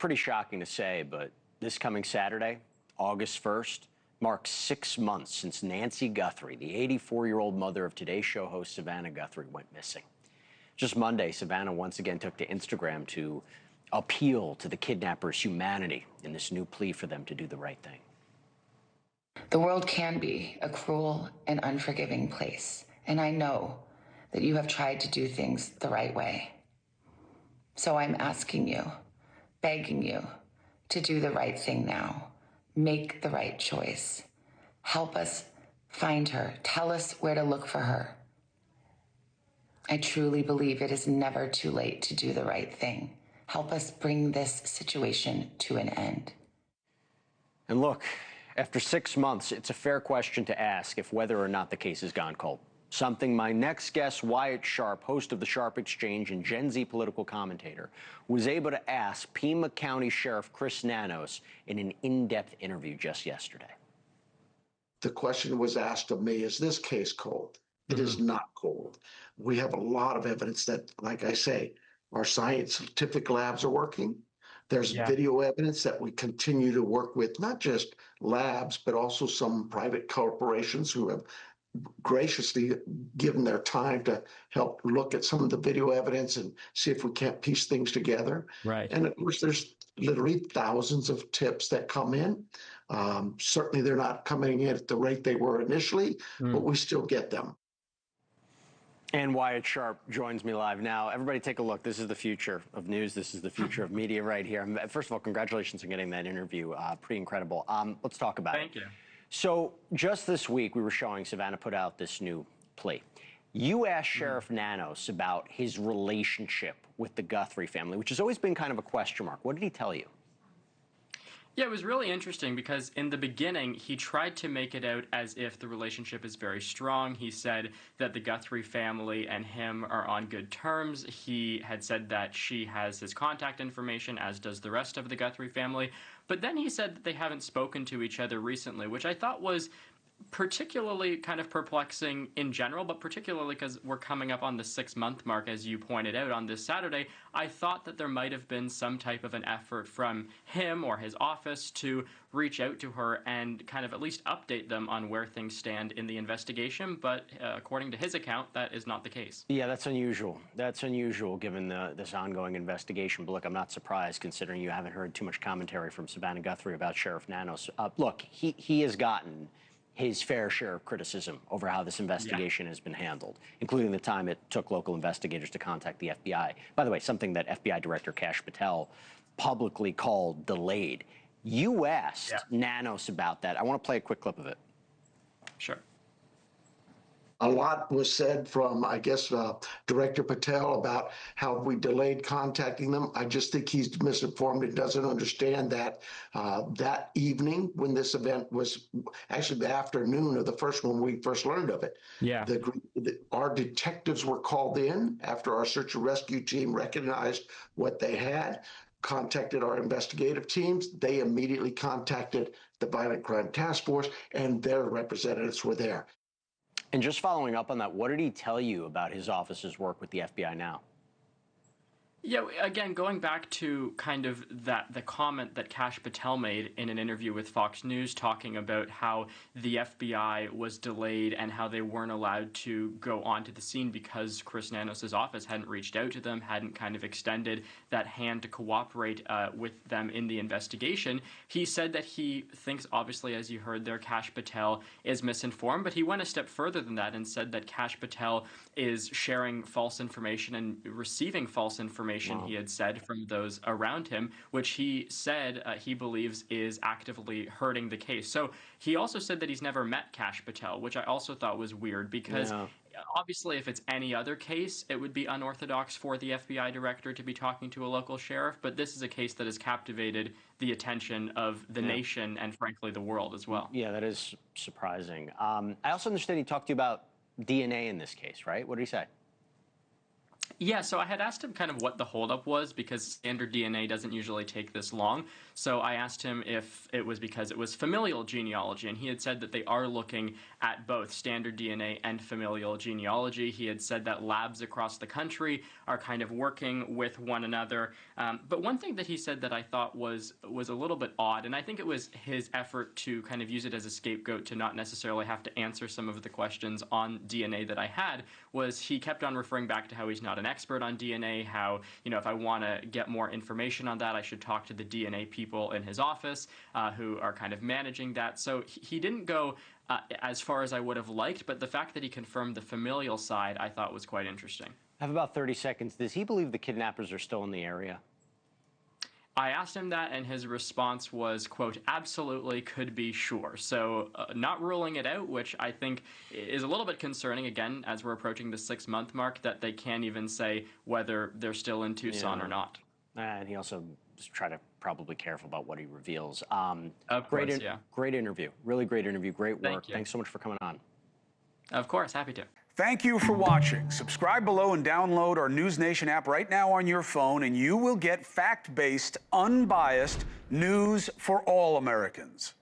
pretty shocking to say, but this coming Saturday, August 1st, marks 6 months since Nancy Guthrie, the 84-year-old mother of Today Show host Savannah Guthrie, went missing. Just Monday, Savannah once again took to Instagram to appeal to the kidnappers' humanity in this new plea for them to do the right thing. The world can be a cruel and unforgiving place, and I know that you have tried to do things the right way. So I'm asking you, begging you, to do the right thing now. Make the right choice. Help us find her. Tell us where to look for her. I truly believe it is never too late to do the right thing. Help us bring this situation to an end. And look, after 6 months, it's a fair question to ask if whether or not the case has gone cold. Something my next guest, Wyatt Sharpe, host of the Sharpe Exchange and Gen Z political commentator, was able to ask Pima County Sheriff Chris Nanos in an in-depth interview just yesterday. The question was asked of me, is this case cold? It is not cold. We have a lot of evidence that, like I say, our scientific labs are working. There's video evidence that we continue to work with, not just labs, but also some private corporations who have graciously given their time to help look at some of the video evidence and see if we can't piece things together. Right. And of course, there's literally thousands of tips that come in. Certainly, they're not coming in at the rate they were initially, but we still get them. And Wyatt Sharpe joins me live now. Everybody take a look. This is the future of news. This is the future of media right here. First of all, congratulations on getting that interview. Pretty incredible. Let's talk about it. Thank you. So just this week, we were showing Savannah put out this new plea. You asked Sheriff Nanos about his relationship with the Guthrie family, which has always been kind of a question mark. What did he tell you? Yeah, it was really interesting because in the beginning, he tried to make it out as if the relationship is very strong. He said that the Guthrie family and him are on good terms. He had said that she has his contact information, as does the rest of the Guthrie family. But then he said that they haven't spoken to each other recently, which I thought was particularly kind of perplexing in general, but particularly because we're coming up on the 6-month mark, as you pointed out, on this Saturday. I thought that there might have been some type of an effort from him or his office to reach out to her and kind of at least update them on where things stand in the investigation, but according to his account, that is not the case. Yeah, that's unusual. That's unusual given this ongoing investigation. But look, I'm not surprised considering you haven't heard too much commentary from Savannah Guthrie about Sheriff Nanos. Look, he has gotten his fair share of criticism over how this investigation has been handled, including the time it took local investigators to contact the FBI. By the way, something that FBI Director Kash Patel publicly called delayed. You asked Nanos about that. I want to play a quick clip of it. Sure. A lot was said from, I guess, Director Patel about how we delayed contacting them. I just think he's misinformed and doesn't understand that that evening when this event was actually the afternoon of the first one we first learned of it. Yeah. Our detectives were called in after our search and rescue team recognized what they had, contacted our investigative teams. They immediately contacted the Violent Crime Task Force, and their representatives were there. And just following up on that, what did he tell you about his office's work with the FBI now? Yeah, again, going back to kind of the comment that Kash Patel made in an interview with Fox News talking about how the FBI was delayed and how they weren't allowed to go onto the scene because Chris Nanos' office hadn't reached out to them, hadn't kind of extended that hand to cooperate with them in the investigation. He said that he thinks, obviously, as you heard there, Kash Patel is misinformed, but he went a step further than that and said that Kash Patel is sharing false information and receiving false information, he had said, from those around him, which he said he believes is actively hurting the case. So he also said that he's never met Kash Patel, which I also thought was weird because obviously if it's any other case, it would be unorthodox for the FBI director to be talking to a local sheriff, but this is a case that has captivated the attention of the nation and, frankly, the world as well. Yeah, that is surprising. I also understand he talked to you about DNA in this case, right? What did he say? Yeah, so I had asked him kind of what the holdup was because standard DNA doesn't usually take this long. So I asked him if it was because it was familial genealogy, and he had said that they are looking at both standard DNA and familial genealogy. He had said that labs across the country are kind of working with one another. But one thing that he said that I thought was a little bit odd, and I think it was his effort to kind of use it as a scapegoat to not necessarily have to answer some of the questions on DNA that I had, was he kept on referring back to how he's not an expert on DNA, how, if I want to get more information on that, I should talk to the DNA people in his office who are kind of managing that. So he didn't go as far as I would have liked, but the fact that he confirmed the familial side I thought was quite interesting. I have about 30 seconds. Does he believe the kidnappers are still in the area? I asked him that, and his response was, quote, absolutely, could be, sure. So not ruling it out, which I think is a little bit concerning, again, as we're approaching the 6-month mark, that they can't even say whether they're still in Tucson or not. And he also try to probably careful about what he reveals. Of course, yeah. Great interview. Really great interview. Great work. Thank you. Thanks so much for coming on. Of course, happy to. Thank you for watching. Subscribe below and download our NewsNation app right now on your phone, and you will get fact-based, unbiased news for all Americans.